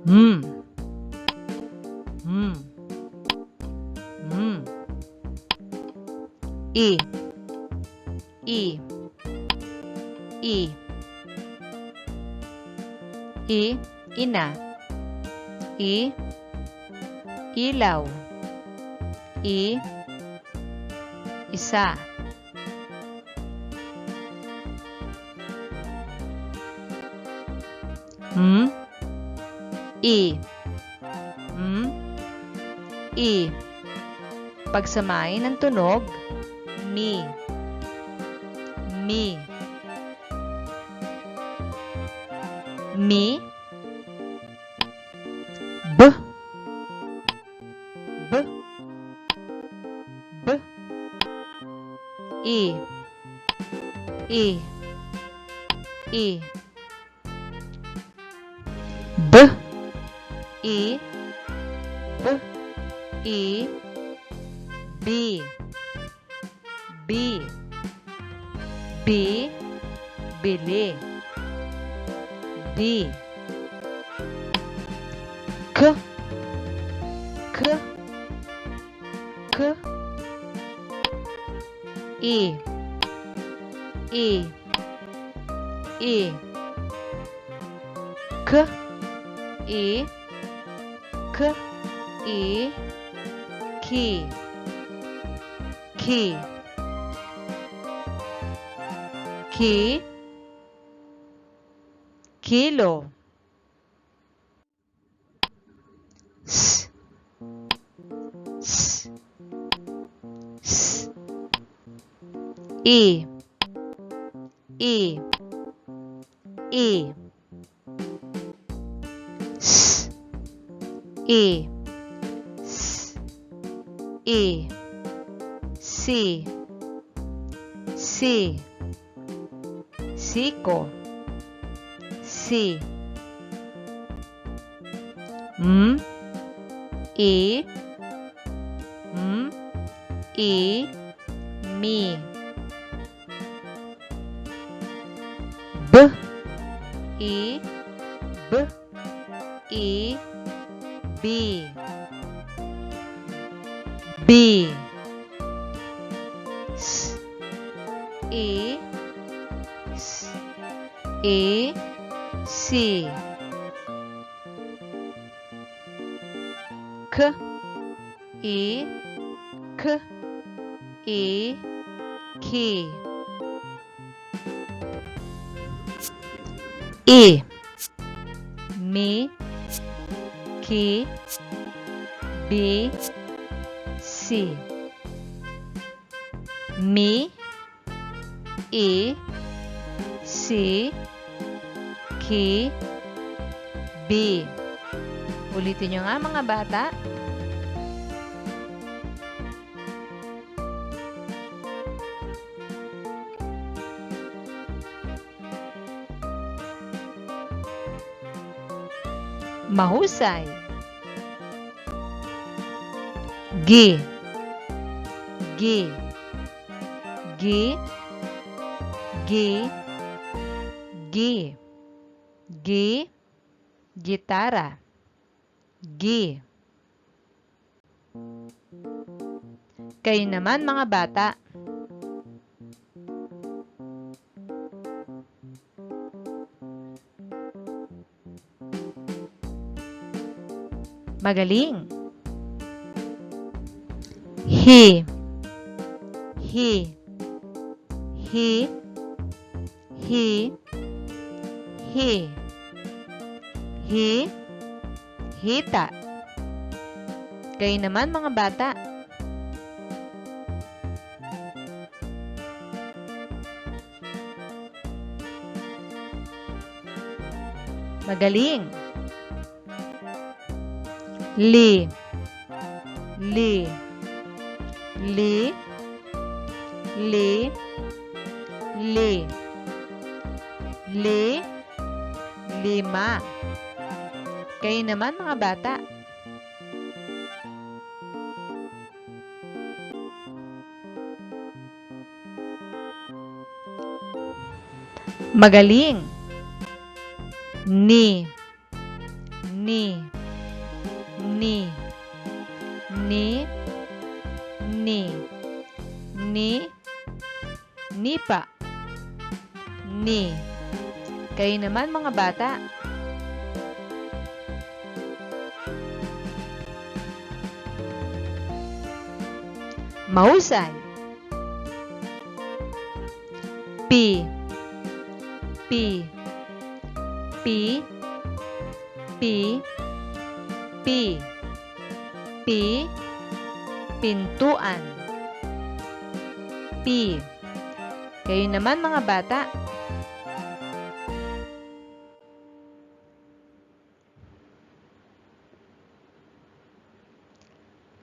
Hmm. Hmm. Hmm. I. I. I. I. Ina. I. Ilaw. I. Isa. I. I. Pagsamahin ng tunog, mi. Mi. Mi. B. B. B. I. I. I. B. I. B. I. B. B. B. Bili. B. K. K. K. I. I. I. K. I. K. I. Ki. Ki. Ki. Kilo. S. S. S. I. I. I. S. I. S. I. Si. Si. Siko. Si. I. I. Mi. B. I. B. I. B. B. S. I. S. I. Si. K. I. K. I. Ki. I. Mi. Ki. B. Si. Mi. I. Si. Ki. B. Ulitin nyo nga mga bata. Mahusay. Gi. Gi. Gi. Gi. Gi. Gi. Gitara. Gi. Kayo naman mga bata. Magaling. Hi. Hi. Hi. Hi. Hi. Hi. Hita. Kayo naman mga bata. Magaling. Li. Li. Li. Li. Li. Li. Lima. Kayo naman mga bata. Magaling. Ni. ni, ni, ni, ni, ni, nipa, ni. Kayo naman mga bata. Mahusay. Pi, pi, pi, pi, pi, pi, pintuan. Pi. Kayo naman mga bata.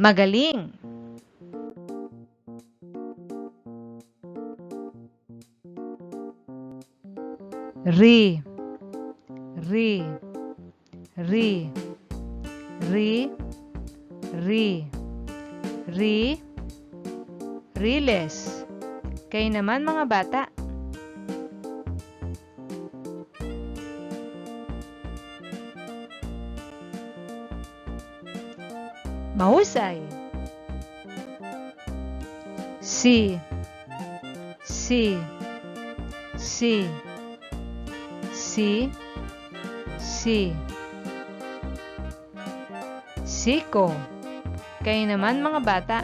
Magaling. Ri, ri, ri, ri, ri, ri, riles. Kayo naman mga bata. Mahusay. Si, si, si, si, si, siko. Kayo naman mga bata.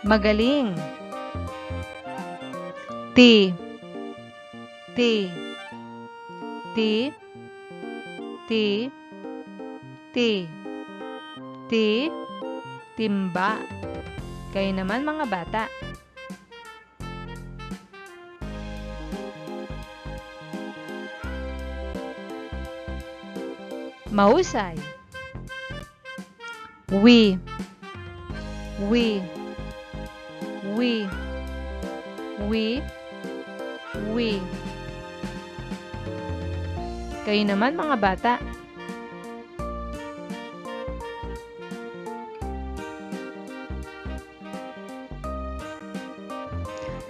Magaling. Ti, ti, ti, ti, ti, ti, timba. Kayo naman mga bata. Mahusay. Wi, wi, wi, wi, wi. Kayo naman mga bata.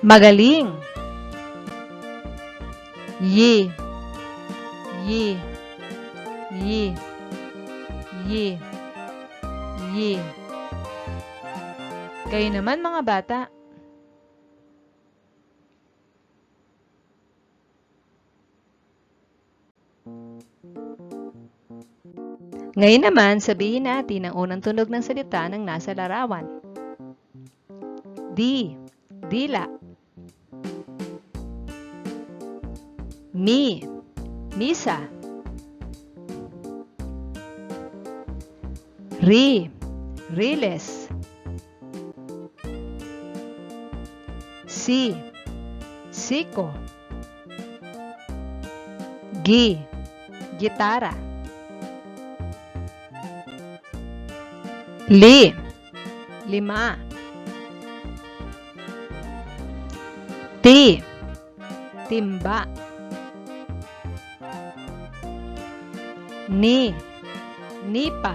Magaling. Yi, yi, yi, yi, yi. Kayo naman mga bata. Ngayon naman, sabihin natin ang unang tunog ng salita ng nasa larawan. Di, dila. Mi, misa. Ri, riles. Si, siko. Gi, gitara. Li, lima. Ti, timba. Ni, nipa.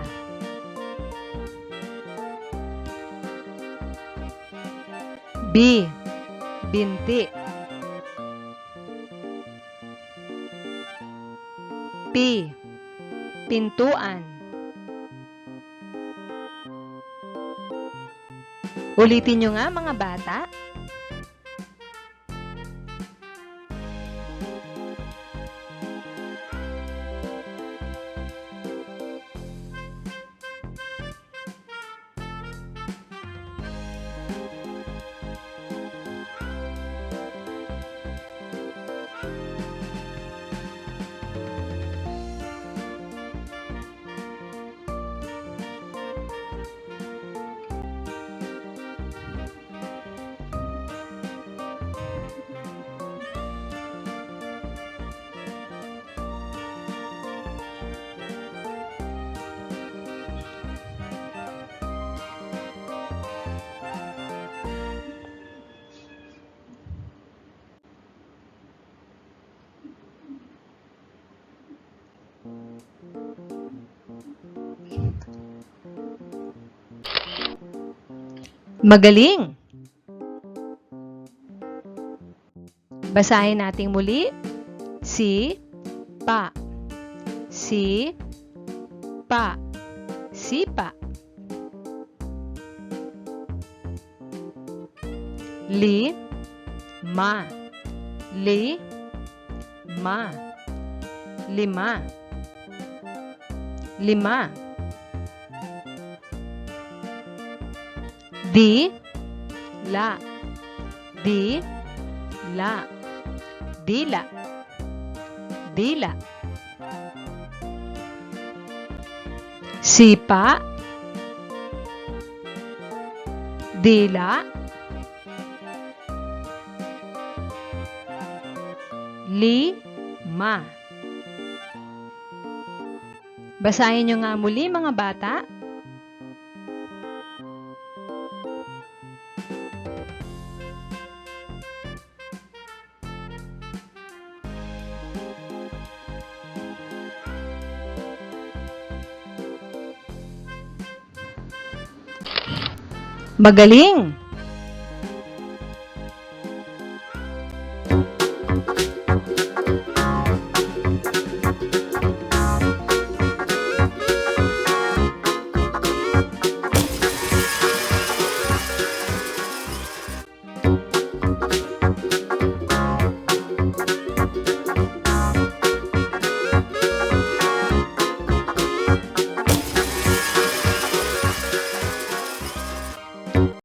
Bi, binti. Pi, pintuan. Ulitin nyo nga mga bata. Magaling! Basahin natin muli. Si, pa. Si, pa. Sipa. Li, ma. Li, ma. Lima. Lima. Di, la. Di, la. Dila. Dila. Sipa. Dila. Lima. Basahin nyo nga muli mga bata. Magaling!